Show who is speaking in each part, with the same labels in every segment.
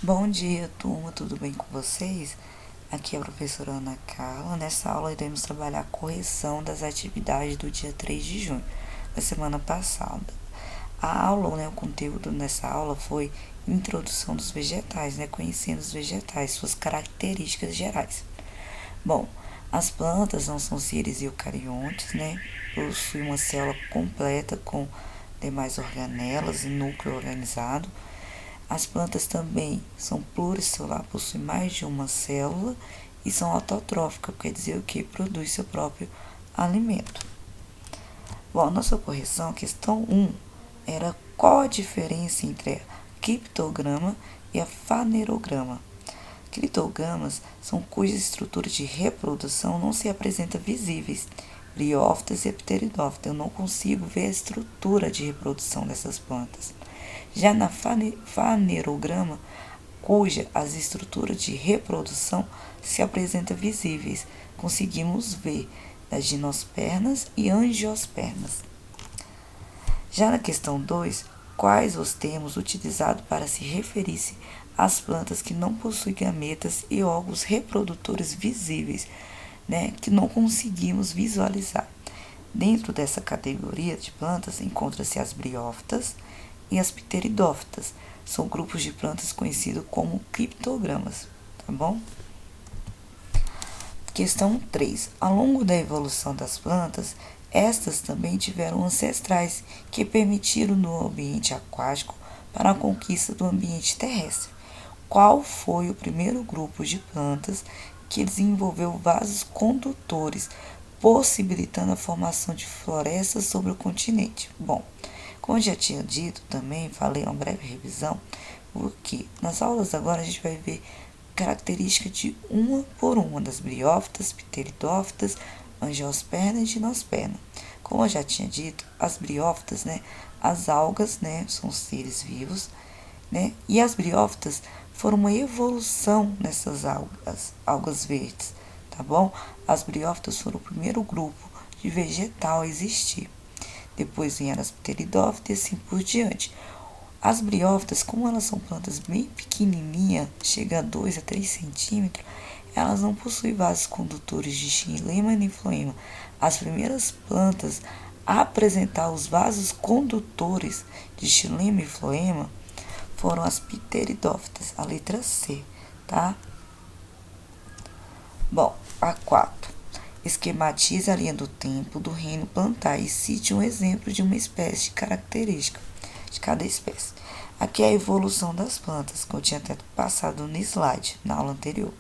Speaker 1: Bom dia, turma, tudo bem com vocês? Aqui é a professora Ana Carla. Nessa aula iremos trabalhar a correção das atividades do dia 3 de junho, da semana passada. A aula, o conteúdo nessa aula foi introdução dos vegetais, conhecendo os vegetais, suas características gerais. Bom, as plantas não são seres eucariontes, possuem uma célula completa com demais organelas e núcleo organizado. As plantas também são pluricelular, possuem mais de uma célula e são autotróficas, quer dizer o que? Produz seu próprio alimento. Bom, a nossa correção, questão 1, era qual a diferença entre a criptograma e a fanerograma. Criptogramas são cujas estruturas de reprodução não se apresentam visíveis, briófitas e pteridófitas. Eu não consigo ver a estrutura de reprodução dessas plantas. Já na fanerograma, cuja as estruturas de reprodução se apresentam visíveis, conseguimos ver das gimnospermas e angiospermas. Já na questão 2, quais os termos utilizados para se referir-se às plantas que não possuem gametas e órgãos reprodutores visíveis, que não conseguimos visualizar? Dentro dessa categoria de plantas encontram-se as briófitas e as pteridófitas. São grupos de plantas conhecidos como criptogramas, tá bom? Questão 3. Ao longo da evolução das plantas, estas também tiveram ancestrais que permitiram no ambiente aquático para a conquista do ambiente terrestre. Qual foi o primeiro grupo de plantas que desenvolveu vasos condutores, possibilitando a formação de florestas sobre o continente? Bom, como eu já tinha dito também, falei uma breve revisão, porque nas aulas agora a gente vai ver características de uma por uma das briófitas, pteridófitas, angiospermas e gimnospermas. Como eu já tinha dito, as briófitas, as algas, são seres vivos, e as briófitas foram uma evolução nessas algas verdes, tá bom? As briófitas foram o primeiro grupo de vegetal a existir. Depois vieram as pteridófitas e assim por diante. As briófitas, como elas são plantas bem pequenininhas, chega a 2 a 3 centímetros, elas não possuem vasos condutores de xilema nem floema. As primeiras plantas a apresentar os vasos condutores de xilema e floema foram as pteridófitas, a letra C, tá? Bom, a 4. Esquematiza a linha do tempo do reino plantar e cite um exemplo de uma espécie característica de cada espécie. Aqui é a evolução das plantas, que eu tinha até passado no slide, na aula anterior.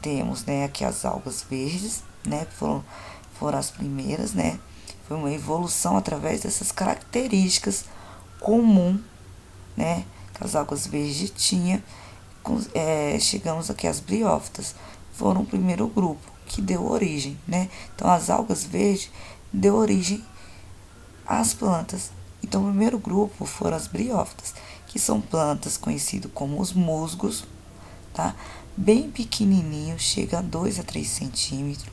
Speaker 1: Temos, aqui as algas verdes, foram as primeiras, Foi uma evolução através dessas características comuns, que as algas verdes tinham. Chegamos aqui às briófitas, foram o primeiro grupo que deu origem, Então, as algas verdes deu origem às plantas. Então, o primeiro grupo foram as briófitas, que são plantas conhecidas como os musgos, tá? Bem pequenininho, chega a 2 a 3 centímetros,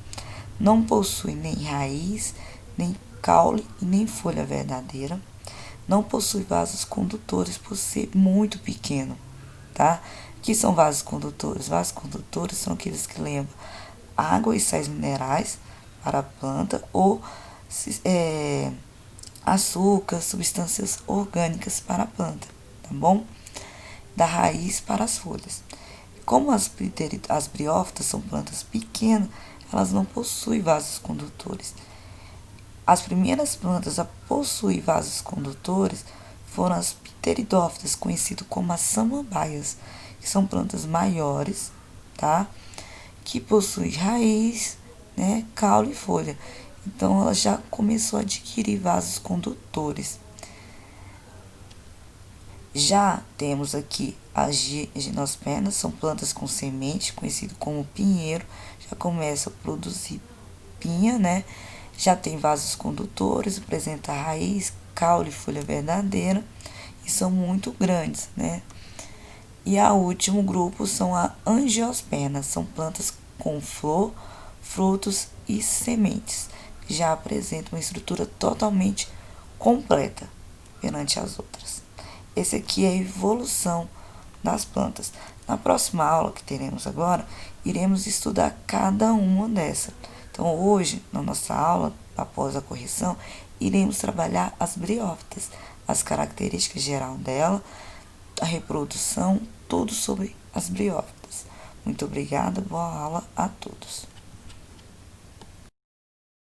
Speaker 1: não possui nem raiz, nem caule e nem folha verdadeira, não possui vasos condutores por ser muito pequeno, tá? O que são vasos condutores? Vasos condutores são aqueles que levam água e sais minerais para a planta ou açúcar, substâncias orgânicas para a planta, tá bom? Da raiz para as folhas. Como as briófitas são plantas pequenas, elas não possuem vasos condutores. As primeiras plantas a possuir vasos condutores foram as pteridófitas, conhecidas como as samambaias, que são plantas maiores, tá? Que possuem raiz, caule e folha. Então, ela já começou a adquirir vasos condutores. Já temos aqui as gimnospermas, são plantas com semente, conhecido como pinheiro, já começa a produzir pinha, Já tem vasos condutores, apresenta raiz, caule e folha verdadeira e são muito grandes, E o último grupo são as angiospermas, são plantas com flor, frutos e sementes, que já apresentam uma estrutura totalmente completa perante as outras. Esse aqui é a evolução das plantas. Na próxima aula que teremos agora, iremos estudar cada uma dessas. Então, hoje, na nossa aula, após a correção, iremos trabalhar as briófitas, as características gerais dela, a reprodução, tudo sobre as briófitas. Muito obrigada, boa aula a todos.